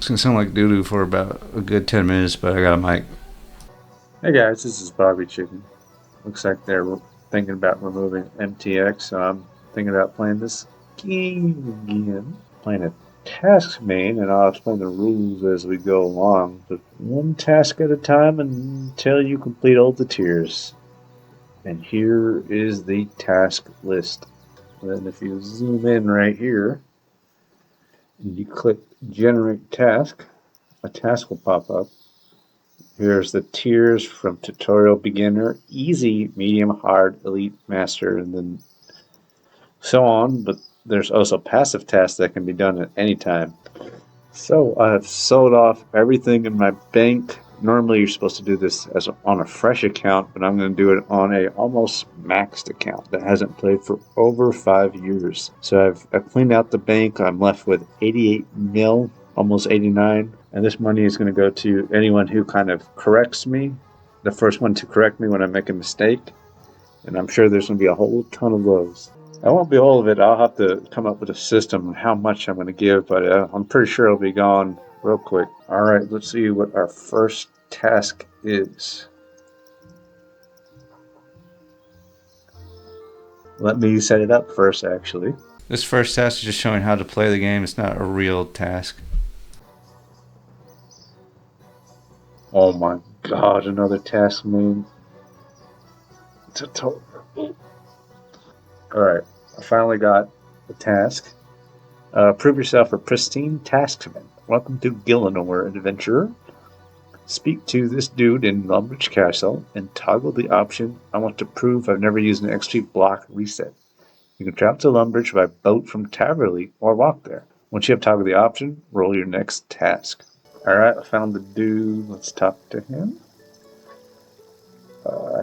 It's gonna sound like doo-doo for about a good 10 minutes, but I got a mic. Hey guys, this is Bobby Chicken. Looks like they're thinking about removing MTX, so I'm thinking about playing this game again. Playing a Taskmain, and I'll explain the rules as we go along. But one task at a time until you complete all the tiers. And here is the task list. Then if you zoom in right here, and you click Generate Task, a task will pop up. Here's the tiers from tutorial, beginner, easy, medium, hard, elite, master, and then so on. But there's also passive tasks that can be done at any time. So I've sold off everything in my bank. Normally you're supposed to do this on a fresh account, but I'm going to do it on a almost maxed account that hasn't played for over 5 years. So I've cleaned out the bank. I'm left with 88 mil, almost 89. And this money is going to go to anyone who kind of corrects me. The first one to correct me when I make a mistake. And I'm sure there's going to be a whole ton of those. I won't be all of it. I'll have to come up with a system on how much I'm going to give, but I'm pretty sure it'll be gone real quick. All right, let's see what our first task is. Let me set it up first, actually. This first task is just showing how to play the game. It's not a real task. Oh my god, another Taskmain tutorial. Alright, I finally got the task. Prove yourself a Pristine Taskmain. Welcome to Gillinor, adventurer. Speak to this dude in Lumbridge Castle and toggle the option, I want to prove I've never used an XP block reset. You can travel to Lumbridge by boat from Taverley or walk there. Once you have toggled the option, roll your next task. Alright, I found the dude. Let's talk to him. I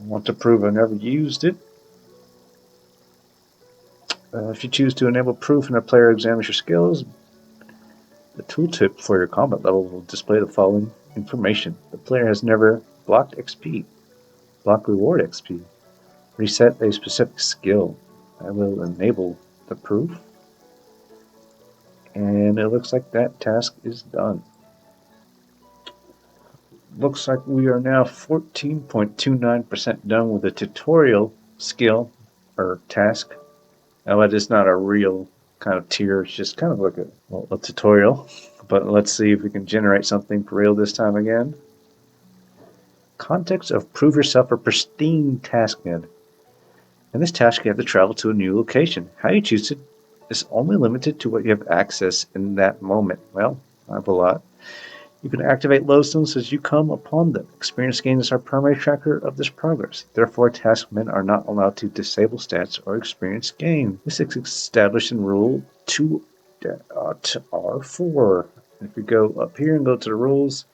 want to prove I've never used it. If you choose to enable proof and a player examines your skills, the tooltip for your combat level will display the following information. The player has never blocked XP, block reward XP, reset a specific skill. I will enable the proof. And it looks like that task is done. Looks like we are now 14.29% done with the tutorial skill or task. Now it is not a real kind of tier, it's just kind of like a tutorial. But let's see if we can generate something for real this time again. Context of prove yourself a Pristine Taskmain. In this task you have to travel to a new location. How you choose it is only limited to what you have access in that moment. Well, I have a lot. You can activate lodestones as you come upon them. Experience gain is our primary tracker of this progress. Therefore, taskmen are not allowed to disable stats or experience gain. This is established in Rule 2.R4. If we go up here and go to the rules,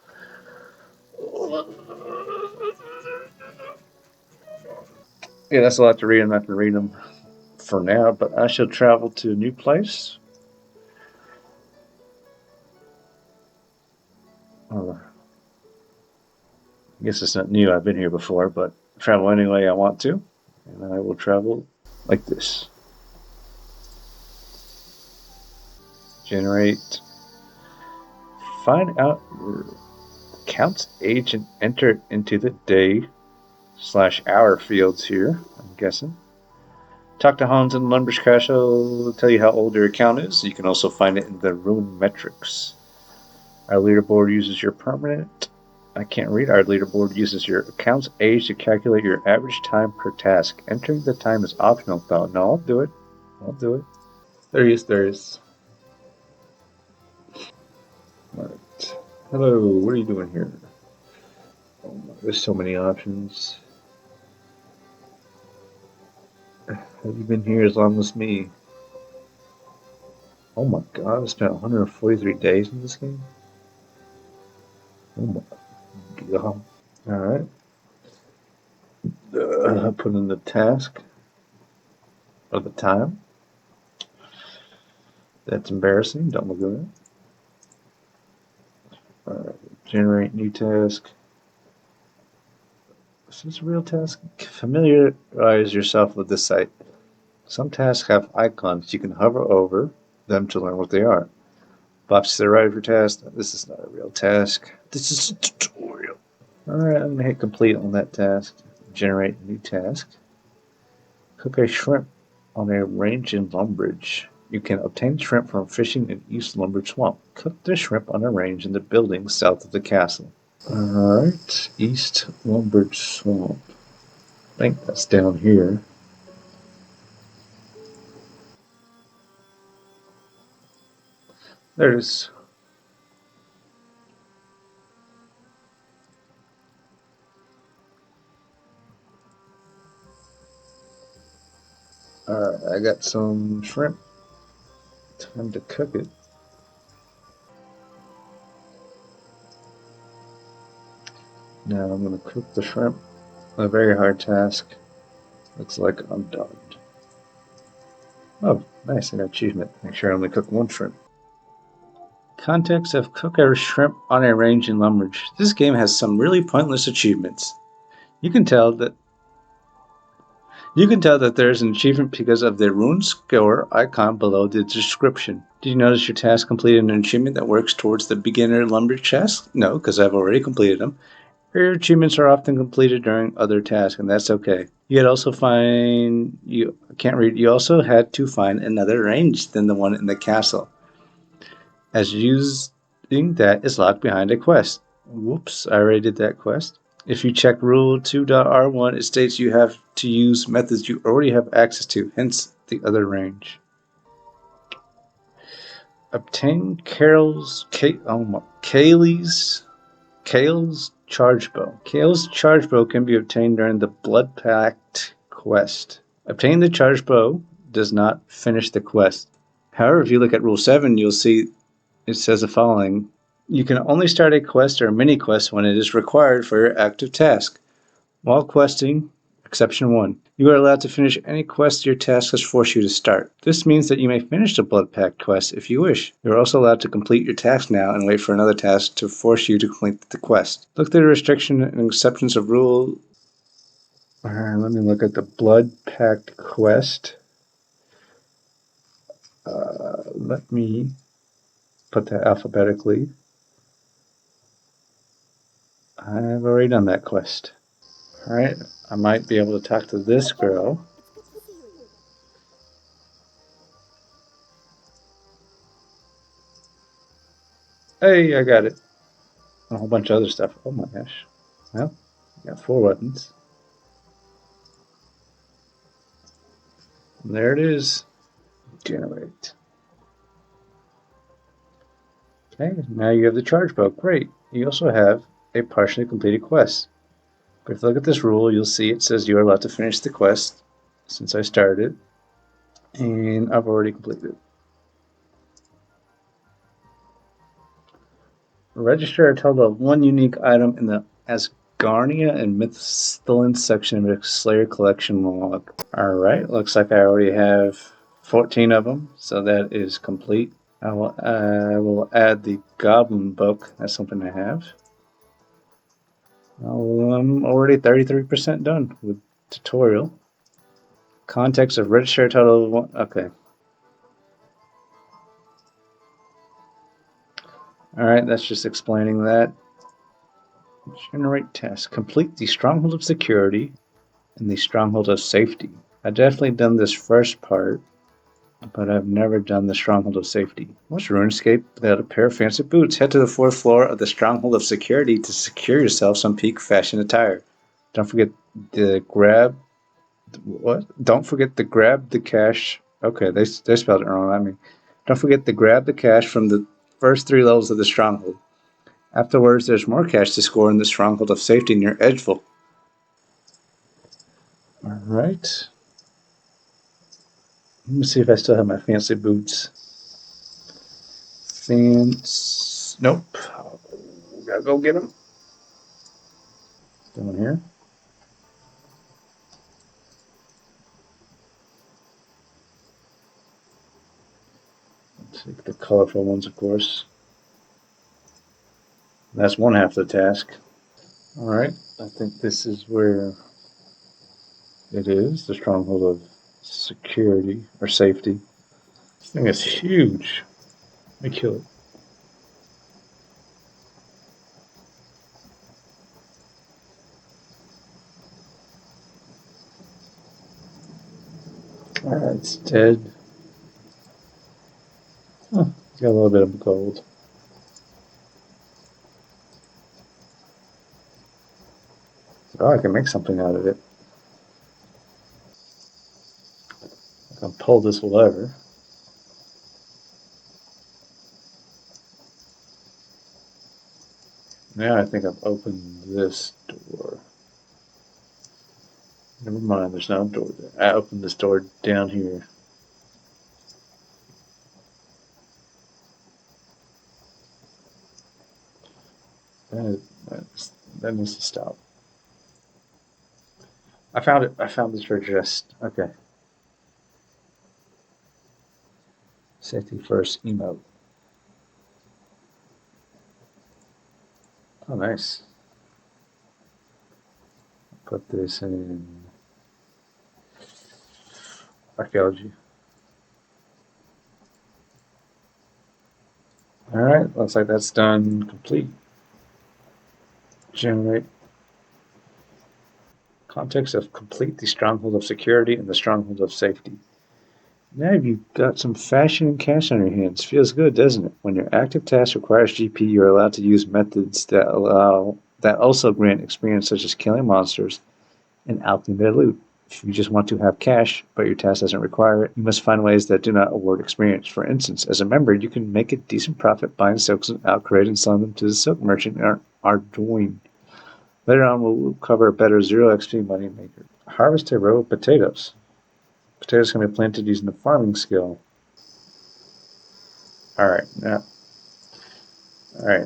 yeah, that's a lot to read. I'm not going to read them for now, but I shall travel to a new place. I guess it's not new, I've been here before, but travel anyway I want to, and I will travel like this. Generate. Find out your account's age and enter it into the day/hour fields here, I'm guessing. Talk to Hans in Lumbridge Castle, tell you how old your account is. You can also find it in the rune metrics. Our leaderboard uses your permanent. I can't read. Our leaderboard uses your account's age to calculate your average time per task. Entering the time is optional, though. No, I'll do it. I'll do it. There he is. There he is. Alright. Hello, what are you doing here? Oh my, there's so many options. Have you been here as long as me? Oh my god, I spent 143 days in this game? Oh my god. Alright. Put in the task of the time. That's embarrassing. Don't look at that. Alright. Generate new task. Is this a real task? Familiarize yourself with this site. Some tasks have icons. You can hover over them to learn what they are. Pops to the right of your task. This is not a real task. This is a tutorial. Alright, I'm going to hit complete on that task. Generate a new task. Cook a shrimp on a range in Lumbridge. You can obtain shrimp from fishing in East Lumbridge Swamp. Cook the shrimp on a range in the building south of the castle. Alright, East Lumbridge Swamp. I think that's down here. There it is. Alright, I got some shrimp. Time to cook it. Now I'm going to cook the shrimp. A very hard task. Looks like I'm done. Oh, nice, I got an achievement. Make sure I only cook one shrimp. Context of cook a shrimp on a range in Lumbridge. This game has some really pointless achievements. You can tell that there's an achievement because of the rune score icon below the description. Did you notice your task completed an achievement that works towards the beginner Lumbridge task? No, because I've already completed them. Your achievements are often completed during other tasks, and that's okay. You had also You also had to find another range than the one in the castle, as using that is locked behind a quest. Whoops, I already did that quest. If you check Rule 2.R1, it states you have to use methods you already have access to, hence the other range. Obtain Kayle's Chargebow. Kayle's Chargebow can be obtained during the Blood Pact quest. Obtaining the Chargebow does not finish the quest. However, if you look at Rule 7, you'll see it says the following. You can only start a quest or a mini-quest when it is required for your active task. While questing, Exception 1. You are allowed to finish any quest your task has forced you to start. This means that you may finish the Blood Pact quest if you wish. You are also allowed to complete your task now and wait for another task to force you to complete the quest. Look through the restriction and exceptions of Rule... Alright, let me look at the Blood Pact quest. Let me put that alphabetically. I've already done that quest. Alright, I might be able to talk to this girl. Hey, I got it. And a whole bunch of other stuff. Oh my gosh. Well, I got 4 weapons. And there it is. Generate. Okay, now you have the Chargebow. Great. You also have a partially completed quest. But if you look at this rule, you'll see it says you are allowed to finish the quest since I started it. And I've already completed it. Register a total of 1 unique item in the Asgarnia and Misthalin section of the Slayer collection log. Alright, looks like I already have 14 of them, so that is complete. I will add the Goblin Book. That's something I have. I'm already 33% done with tutorial. Context of register a total of 1. Okay. Alright, that's just explaining that. Generate task. Complete the Stronghold of Security and the Stronghold of Safety. I've definitely done this first part, but I've never done the Stronghold of Safety. What's Runescape without a pair of fancy boots? Head to the 4th floor of the Stronghold of Security to secure yourself some peak fashion attire. Don't forget the grab... What? Don't forget to grab the cash... Okay, they spelled it wrong. I mean, don't forget to grab the cash from the first 3 levels of the Stronghold. Afterwards, there's more cash to score in the Stronghold of Safety near Edgeville. Alright. Let me see if I still have my fancy boots. Nope. Gotta go get them. Down here. Let's take the colorful ones, of course. That's one half of the task. Alright, I think this is where it is, the Stronghold of Security, or Safety. This thing is huge. Let me kill it. It's dead. Huh, it's got a little bit of gold. Oh, I can make something out of it. I can pull this lever. Now I think I've opened this door. Never mind, there's no door there. I opened this door down here. That needs to stop. I found it. I found this for just okay. Safety first emote. Oh, nice. Put this in archaeology. All right, looks like that's done. Complete. Generate. Context of complete the stronghold of security and the stronghold of safety. Now you've got some fashion and cash on your hands. Feels good, doesn't it? When your active task requires GP, you're allowed to use methods that also grant experience, such as killing monsters and alcheming their loot. If you just want to have cash, but your task doesn't require it, you must find ways that do not award experience. For instance, as a member, you can make a decent profit buying silks and outcrate and selling them to the silk merchant in Ardoin. Later on, we'll cover a better 0 XP money maker. Harvest a row of potatoes. Potatoes can be planted using the farming skill. Alright, now I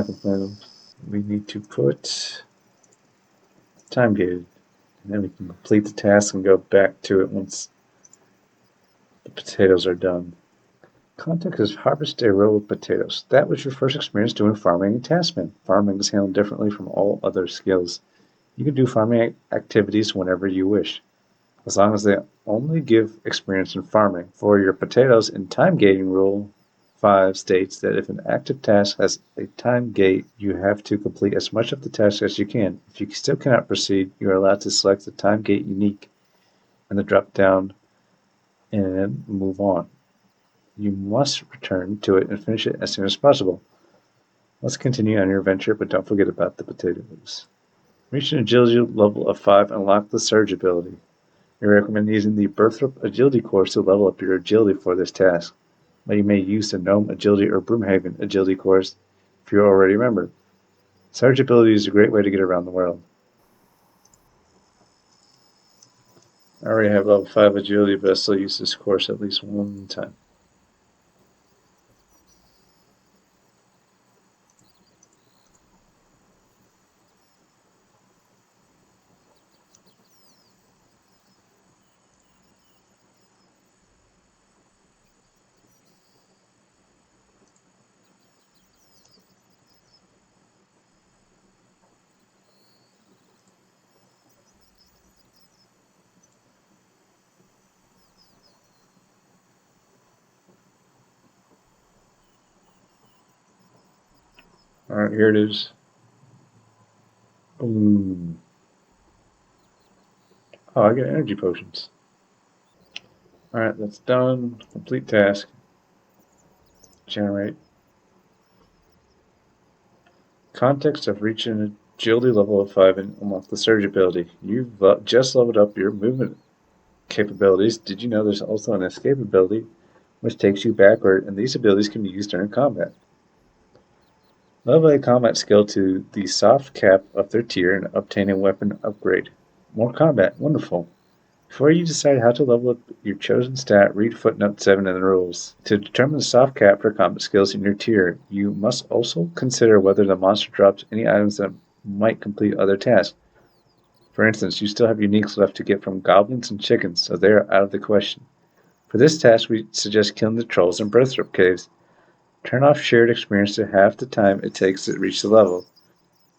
can plant them. We need to put time gated, and then we can complete the task and go back to it once the potatoes are done. Context is harvest a row of potatoes. That was your first experience doing farming in Taskmain. Farming is handled differently from all other skills. You can do farming activities whenever you wish, as long as they only give experience in farming. For your potatoes, in time gating rule 5 states that if an active task has a time gate, you have to complete as much of the task as you can. If you still cannot proceed, you are allowed to select the time gate unique and the drop down and move on. You must return to it and finish it as soon as possible. Let's continue on your adventure, but don't forget about the potatoes. Reach an agility level of 5 and unlock the surge ability. We recommend using the Birthrup Agility course to level up your agility for this task, but you may use the Gnome Agility or Broomhaven Agility course if you're already a member. Surge ability is a great way to get around the world. I already have level 5 agility, but I still use this course at least one time. Alright, here it is. Boom. Oh, I get energy potions. Alright, that's done. Complete task. Generate. Context of reaching an agility level of 5 and unlock the surge ability. You've just leveled up your movement capabilities. Did you know there's also an escape ability which takes you backward, and these abilities can be used during combat? Level a combat skill to the soft cap of their tier and obtain a weapon upgrade. More combat. Wonderful. Before you decide how to level up your chosen stat, read footnote 7 in the rules. To determine the soft cap for combat skills in your tier, you must also consider whether the monster drops any items that might complete other tasks. For instance, you still have uniques left to get from goblins and chickens, so they are out of the question. For this task, we suggest killing the trolls in Birthrup Caves. Turn off shared experience to half the time it takes to reach the level.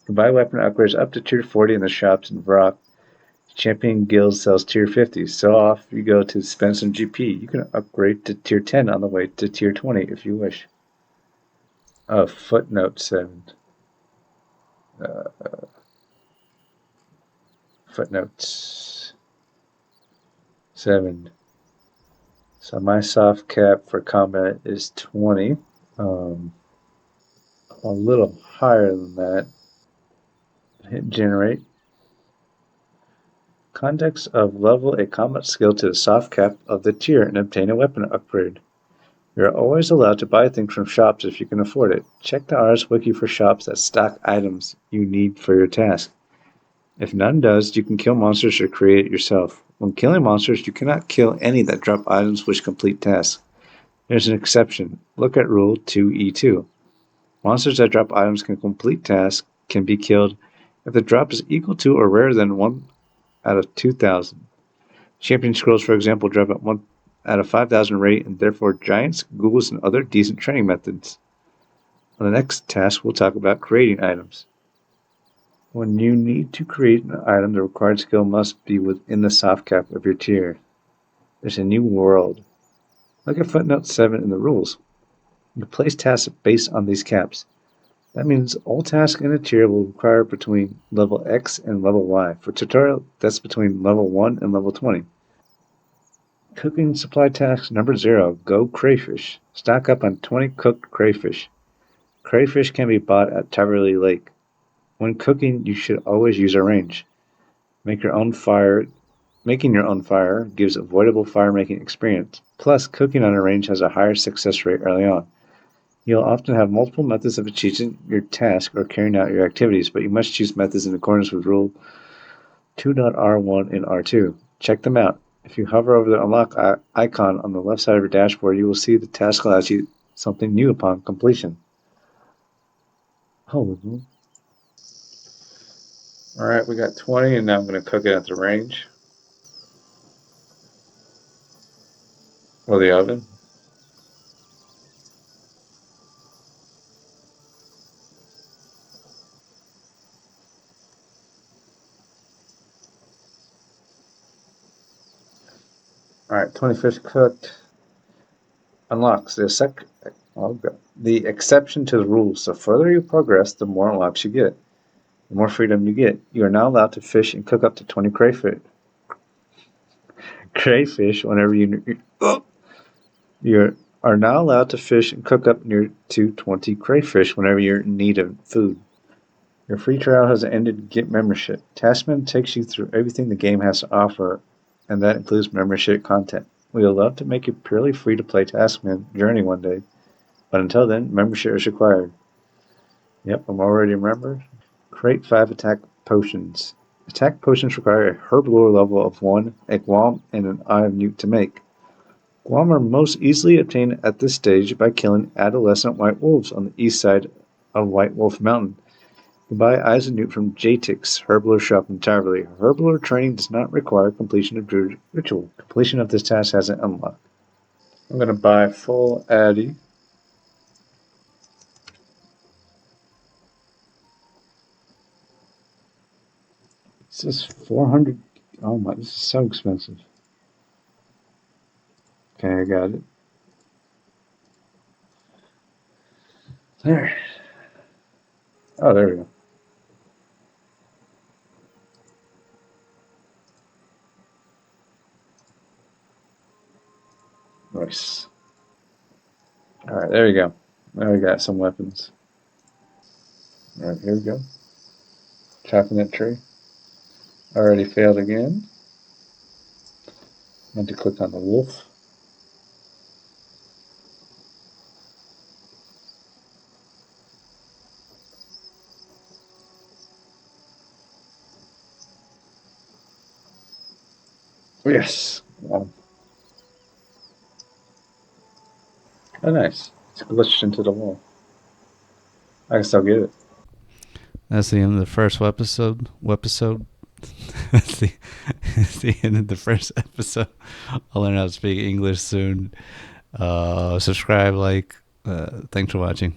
You can buy weapon upgrades up to tier 40 in the shops in Vrock. Champion Guild sells tier 50, so off you go to spend some GP. You can upgrade to tier 10 on the way to tier 20 if you wish. Oh, footnote 7. Footnotes. 7. So my soft cap for combat is 20. A little higher than that. Hit generate. Context of level a combat skill to the soft cap of the tier and obtain a weapon upgrade. You are always allowed to buy things from shops if you can afford it. Check the RS Wiki for shops that stock items you need for your task. If none does, you can kill monsters or create it yourself. When killing monsters, you cannot kill any that drop items which complete tasks. There's an exception. Look at Rule 2E2. Monsters that drop items can complete tasks can be killed if the drop is equal to or rarer than 1 out of 2,000. Champion scrolls, for example, drop at 1 out of 5,000 rate, and therefore giants, ghouls, and other decent training methods. On the next task, we'll talk about creating items. When you need to create an item, the required skill must be within the soft cap of your tier. There's a new world. Look at footnote 7 in the rules. You place tasks based on these caps. That means all tasks in a tier will require between level X and level Y. For tutorial, that's between level 1 and level 20. Cooking supply task number 0. Go Crayfish. Stock up on 20 cooked crayfish. Crayfish can be bought at Taverley Lake. When cooking, you should always use a range. Making your own fire gives avoidable fire-making experience. Plus, cooking on a range has a higher success rate early on. You'll often have multiple methods of achieving your task or carrying out your activities, but you must choose methods in accordance with Rule 2.R1 and R2. Check them out. If you hover over the unlock icon on the left side of your dashboard, you will see the task allows you something new upon completion. Alright, we got 20, and now I'm going to cook it at the range. Or the oven. Alright, 20 fish cooked. Unlocks. The exception to the rules. The further you progress, the more unlocks you get. The more freedom you get. You are now allowed to fish and cook up to 20 crayfish. Whenever you are now allowed to fish and cook up to 20 crayfish whenever you're in need of food. Your free trial has ended. Get membership. Taskmain takes you through everything the game has to offer, and that includes membership content. We would love to make you purely free to play Taskmain Journey one day, but until then, membership is required. Yep, I'm already a member. Create 5 attack potions. Attack potions require a herb lore level of 1, a Guam, and an Eye of Newt to make. Guam are most easily obtained at this stage by killing adolescent white wolves on the east side of White Wolf Mountain. You buy Eyes of Newt from Jatix Herblore Shop in Taverley. Herblore training does not require completion of Druid Ritual. Completion of this task has an unlock. I'm going to buy full Addy. This is 400. Oh my, this is so expensive. Okay, I got it. There. Oh, there we go. Nice. Alright, there we go. Now we got some weapons. Alright, here we go. Chopping that tree. Already failed again. I had to click on the wolf. Yes. Oh, nice. It's glitched into the wall. I can still get it. That's the end of the first episode. That's the end of the first episode. I'll learn how to speak English soon. Subscribe, like. Thanks for watching.